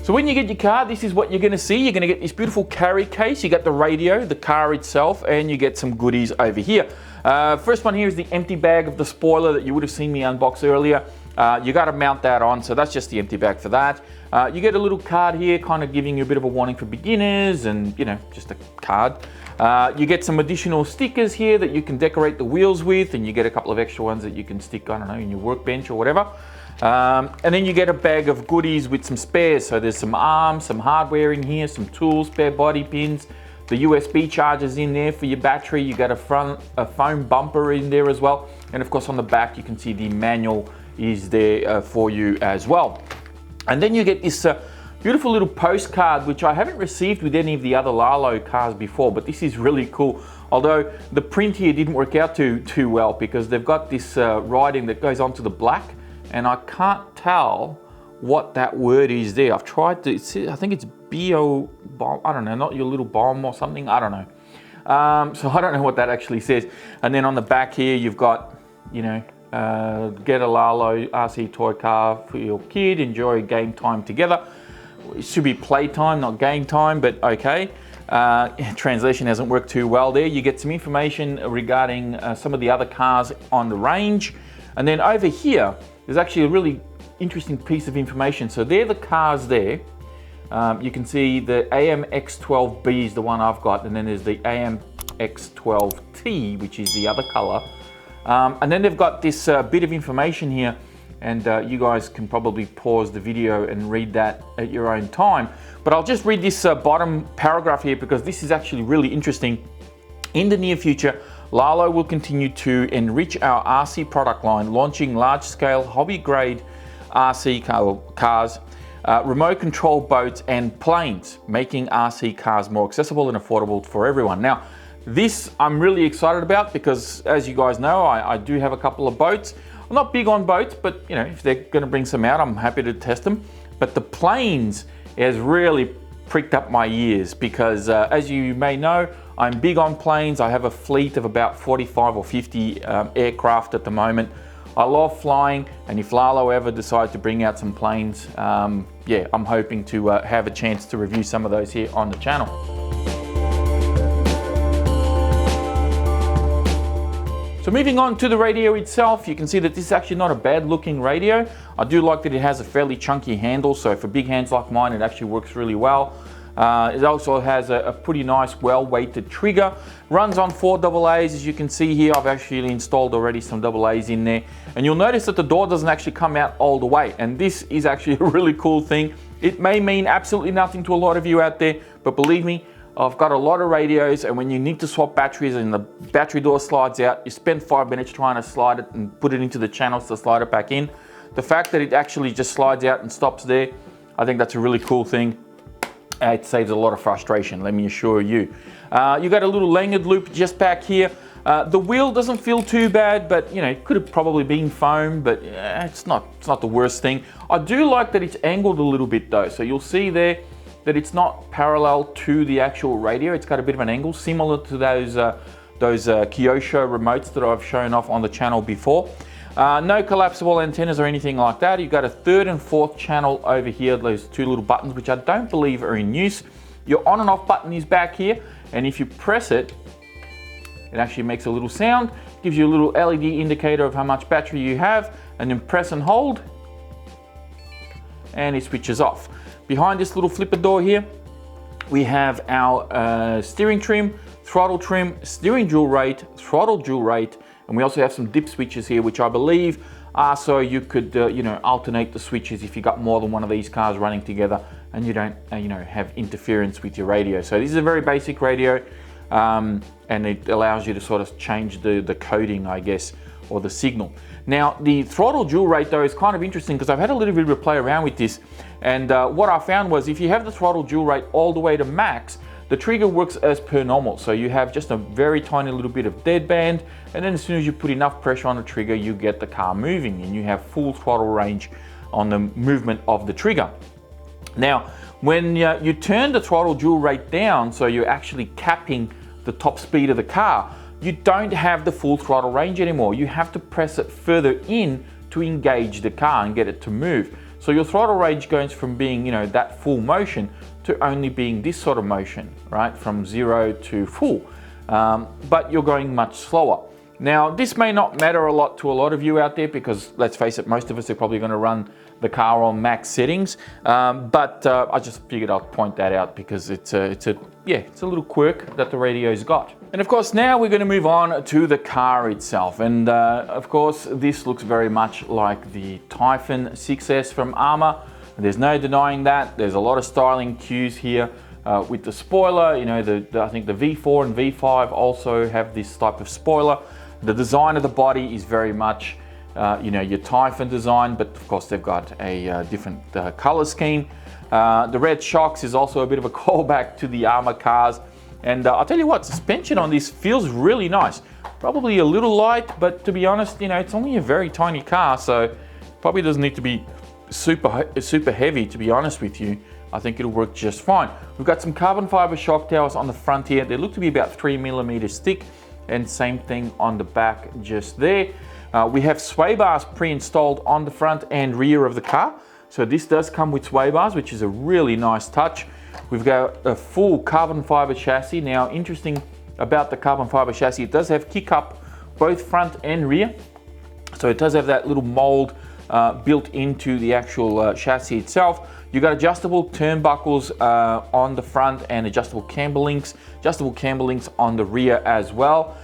So when you get your car, this is what you're going to see. You're going to get this beautiful carry case. You got the radio, the car itself, and you get some goodies over here. First one here is the empty bag of the spoiler that you would have seen me unbox earlier. You got to mount that on, so that's just the empty bag for that. You get a little card here, kind of giving you a bit of a warning for beginners, and you know, just a card. You get some additional stickers here that you can decorate the wheels with, and you get a couple of extra ones that you can stick, I don't know, in your workbench or whatever. And then you get a bag of goodies with some spares. So there's some arms, some hardware in here, some tools, spare body pins, the USB chargers in there for your battery. You got a foam bumper in there as well. And of course on the back you can see the manual is there for you as well. And then you get this beautiful little postcard, which I haven't received with any of the other RLAARLO cars before, but this is really cool. Although the print here didn't work out too well, because they've got this writing that goes onto the black, and I can't tell what that word is there. I've tried to, I think it's bio, I don't know, not your little bomb or something, I don't know. So I don't know what that actually says. And then on the back here, you've got, you know, get a RLAARLO RC toy car for your kid, enjoy game time together. It should be playtime, not game time, but okay. Translation hasn't worked too well there. You get some information regarding some of the other cars on the range. And then over here, there's actually a really interesting piece of information. So they're the cars there. You can see the AM-X12B is the one I've got, and then there's the AM-X12T, which is the other color. And then they've got this bit of information here, and you guys can probably pause the video and read that at your own time. But I'll just read this bottom paragraph here, because this is actually really interesting. In the near future, RLAARLO will continue to enrich our RC product line, launching large-scale hobby-grade RC cars, remote control boats and planes, making RC cars more accessible and affordable for everyone. Now, this I'm really excited about, because as you guys know, I do have a couple of boats. I'm not big on boats, but you know, if they're going to bring some out, I'm happy to test them. But the planes has really pricked up my ears, because as you may know, I'm big on planes. I have a fleet of about 45 or 50 aircraft at the moment. I love flying, and if RLAARLO ever decide to bring out some planes, yeah, I'm hoping to have a chance to review some of those here on the channel. So moving on to the radio itself, you can see that this is actually not a bad looking radio. I do like that it has a fairly chunky handle, so for big hands like mine, it actually works really well. It also has a pretty nice, well-weighted trigger. Runs on 4 AA's, as you can see here. I've actually installed already some AA's in there. And you'll notice that the door doesn't actually come out all the way. And this is actually a really cool thing. It may mean absolutely nothing to a lot of you out there, but believe me, I've got a lot of radios, and when you need to swap batteries and the battery door slides out, you spend 5 minutes trying to slide it and put it into the channels to slide it back in. The fact that it actually just slides out and stops there, I think that's a really cool thing. It saves a lot of frustration, let me assure you. You got a little lanyard loop just back here. The wheel doesn't feel too bad, but you know, it could have probably been foam, but it's not the worst thing. I do like that it's angled a little bit though, so you'll see there that it's not parallel to the actual radio. It's got a bit of an angle, similar to those Kyosho remotes that I've shown off on the channel before. No collapsible antennas or anything like that. You've got a 3rd and 4th channel over here, those 2 little buttons, which I don't believe are in use. Your on and off button is back here, and if you press it, it actually makes a little sound, gives you a little LED indicator of how much battery you have, and then press and hold, and it switches off. Behind this little flipper door here, we have our steering trim, throttle trim, steering dual rate, throttle dual rate, and we also have some dip switches here, which I believe are so you could you know, alternate the switches if you got more than one of these cars running together and you don't you know, have interference with your radio. So this is a very basic radio, and it allows you to sort of change the coding, I guess, or the signal. Now the throttle dual rate though is kind of interesting, because I've had a little bit of a play around with this, and what I found was if you have the throttle dual rate all the way to max, the trigger works as per normal. So you have just a very tiny little bit of deadband, and then as soon as you put enough pressure on the trigger, you get the car moving, and you have full throttle range on the movement of the trigger. Now, when you turn the throttle dual rate down, so you're actually capping the top speed of the car, you don't have the full throttle range anymore. You have to press it further in to engage the car and get it to move. So your throttle range goes from being, you know, that full motion to only being this sort of motion, right? From 0 to full, but you're going much slower. Now, this may not matter a lot to a lot of you out there because, let's face it, most of us are probably going to run the car on max settings. But I just figured I'd point that out because it's a little quirk that the radio's got. And of course, now we're going to move on to the car itself. And of course, this looks very much like the Typhon 6S from Armour. There's no denying that. There's a lot of styling cues here. With the spoiler, you know, I think the V4 and V5 also have this type of spoiler. The design of the body is very much, you know, your Typhon design, but of course they've got a different color scheme. The red shocks is also a bit of a callback to the Armour cars. And I'll tell you what, suspension on this feels really nice. Probably a little light, but to be honest, you know, it's only a very tiny car, so probably doesn't need to be super heavy, to be honest with you. I think it'll work just fine. We've got some carbon fiber shock towers on the front here. They look to be about 3 millimeters thick, and same thing on the back just there. We have sway bars pre-installed on the front and rear of the car. So this does come with sway bars, which is a really nice touch. We've got a full carbon fiber chassis. Now, interesting about the carbon fiber chassis, it does have kick up both front and rear. So it does have that little mold built into the actual chassis itself. You've got adjustable turnbuckles on the front and adjustable camber links on the rear as well,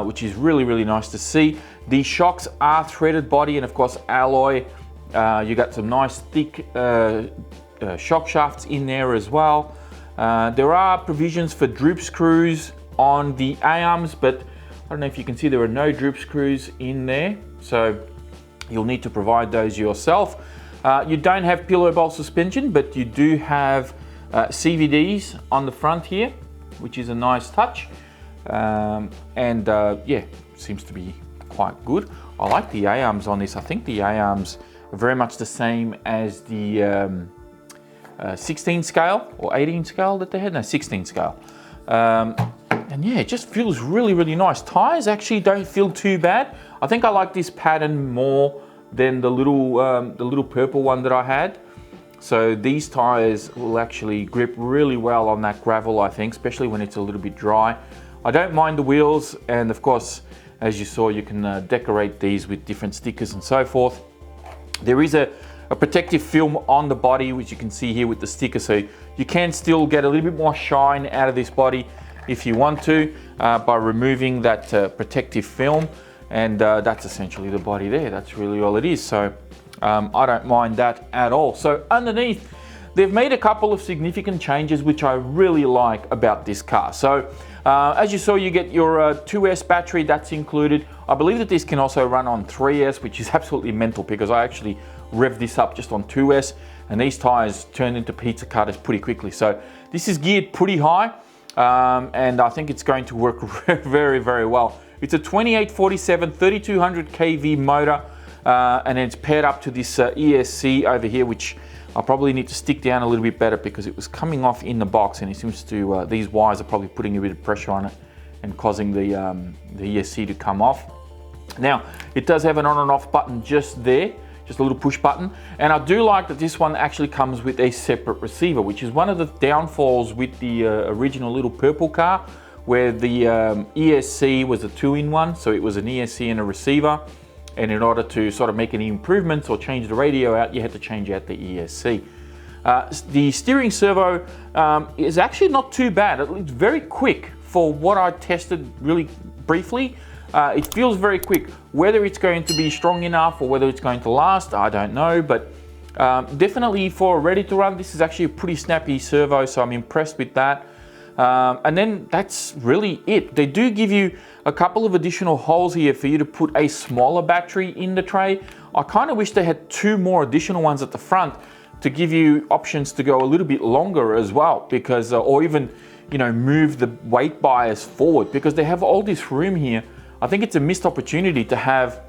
which is really, really nice to see. The shocks are threaded body and of course alloy. You got some nice thick shock shafts in there as well. There are provisions for droop screws on the A-arms, but I don't know if you can see there are no droop screws in there, so you'll need to provide those yourself. You don't have pillow bowl suspension, but you do have CVDs on the front here, which is a nice touch. Yeah, seems to be quite good. I like the A-arms on this. I think the A-arms are very much the same as the 16 scale or 18 scale that they had. No, 16 scale. And yeah, it just feels really, really nice. Tires actually don't feel too bad. I think I like this pattern more than the little purple one that I had. So these tires will actually grip really well on that gravel, I think, especially when it's a little bit dry. I don't mind the wheels, and of course, as you saw, you can decorate these with different stickers and so forth. There is a protective film on the body, which you can see here with the sticker, so you can still get a little bit more shine out of this body if you want to by removing that protective film. And that's essentially the body there. That's really all it is. So I don't mind that at all. So underneath, they've made a couple of significant changes, which I really like about this car. So as you saw, you get your 2S battery, that's included. I believe that this can also run on 3S, which is absolutely mental because I actually revved this up just on 2S, and these tires turn into pizza cutters pretty quickly. So this is geared pretty high, and I think it's going to work very, very well. It's a 2847 3200 kV motor, and it's paired up to this ESC over here, which I probably need to stick down a little bit better because it was coming off in the box, and it seems to, these wires are probably putting a bit of pressure on it and causing the ESC to come off. Now, it does have an on and off button just there, just a little push button. And I do like that this one actually comes with a separate receiver, which is one of the downfalls with the original little purple car, where the ESC was a 2-in-1, so it was an ESC and a receiver. And in order to sort of make any improvements or change the radio out, you had to change out the ESC. The steering servo is actually not too bad. It's very quick for what I tested really briefly. It feels very quick. Whether it's going to be strong enough or whether it's going to last, I don't know. But definitely for ready to run, this is actually a pretty snappy servo, so I'm impressed with that. And then that's really it. They do give you a couple of additional holes here for you to put a smaller battery in the tray. I kind of wish they had 2 more additional ones at the front to give you options to go a little bit longer as well, because or even, you know, move the weight bias forward, because they have all this room here. I think it's a missed opportunity to have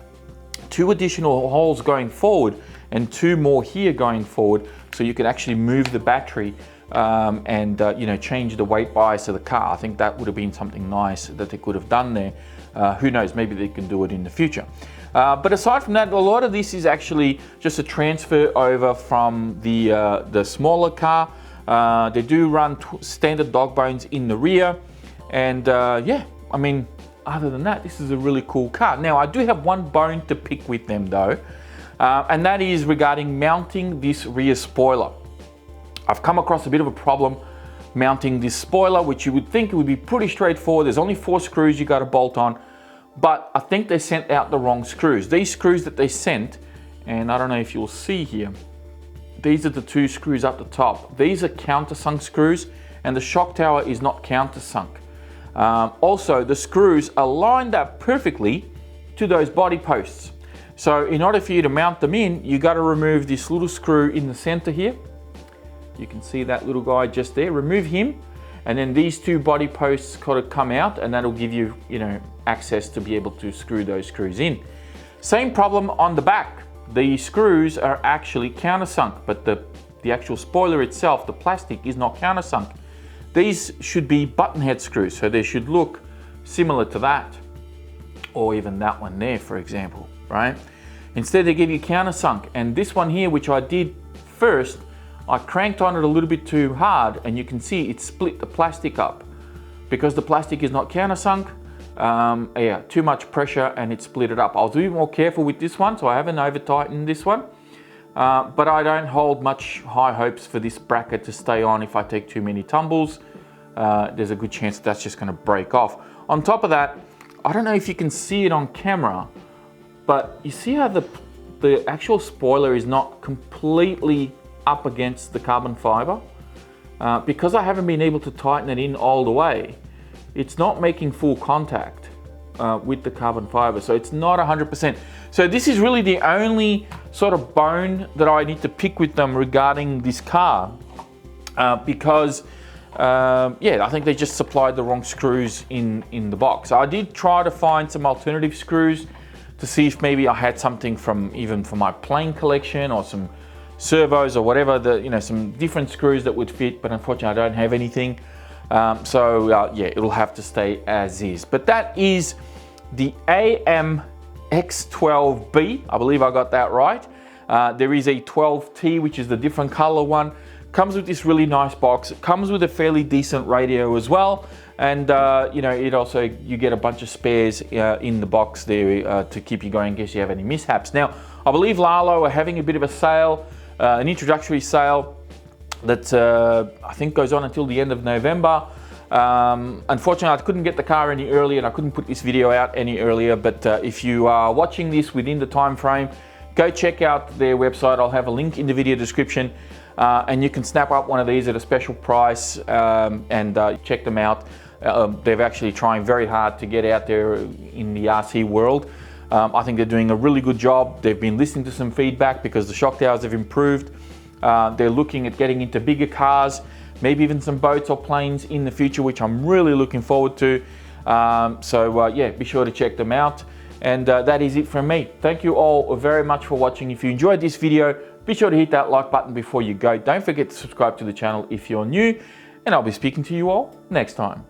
2 additional holes going forward and 2 more here going forward, so you could actually move the battery and you know, change the weight bias of the car. I think that would have been something nice that they could have done there. Who knows, maybe they can do it in the future. But aside from that, a lot of this is actually just a transfer over from the smaller car. They do run standard dog bones in the rear. And yeah, I mean, other than that, this is a really cool car. Now, I do have one bone to pick with them though, and that is regarding mounting this rear spoiler. I've come across a bit of a problem mounting this spoiler, which you would think it would be pretty straightforward. There's only 4 screws you got to bolt on, but I think they sent out the wrong screws. These screws that they sent, and I don't know if you'll see here, these are the 2 screws up the top. These are countersunk screws, and the shock tower is not countersunk. Also, the screws are lined up perfectly to those body posts. So in order for you to mount them in, you got to remove this little screw in the center here. You can see that little guy just there. Remove him, and then these 2 body posts kind of come out, and that'll give you, access to be able to screw those screws in. Same problem on the back. The screws are actually countersunk, but the actual spoiler itself, the plastic, is not countersunk. These should be button head screws, so they should look similar to that, or even that one there, for example, right? Instead, they give you countersunk, and this one here, which I did first, I cranked on it a little bit too hard, and you can see it split the plastic up. Because the plastic is not countersunk, yeah, too much pressure and it split it up. I was a bit more careful with this one, so I haven't over tightened this one. But I don't hold much high hopes for this bracket to stay on if I take too many tumbles. There's a good chance that that's just going to break off. On top of that, I don't know if you can see it on camera, but you see how the actual spoiler is not completely up against the carbon fiber? Because I haven't been able to tighten it in all the way, it's not making full contact with the carbon fiber, so it's not 100%. So this is really the only sort of bone that I need to pick with them regarding this car, because yeah, I think they just supplied the wrong screws in the box. I did try to find some alternative screws to see if maybe I had something from my plane collection, or some servos or whatever, some different screws that would fit, but unfortunately I don't have anything. So yeah, it'll have to stay as is. But that is the AM-X12B. I believe I got that right. There is a 12T, which is the different color one. Comes with this really nice box. It comes with a fairly decent radio as well. And it also, you get a bunch of spares in the box there to keep you going in case you have any mishaps. Now, I believe RLAARLO are having a bit of a sale, an introductory sale that I think goes on until the end of November. Unfortunately, I couldn't get the car any earlier, and I couldn't put this video out any earlier, but if you are watching this within the time frame, go check out their website. I'll have a link in the video description, and you can snap up one of these at a special price and check them out. They're actually trying very hard to get out there in the RC world. I think they're doing a really good job. They've been listening to some feedback because the shock towers have improved. They're looking at getting into bigger cars, maybe even some boats or planes in the future, which I'm really looking forward to. So yeah, be sure to check them out. And that is it from me. Thank you all very much for watching. If you enjoyed this video, be sure to hit that like button before you go. Don't forget to subscribe to the channel if you're new, and I'll be speaking to you all next time.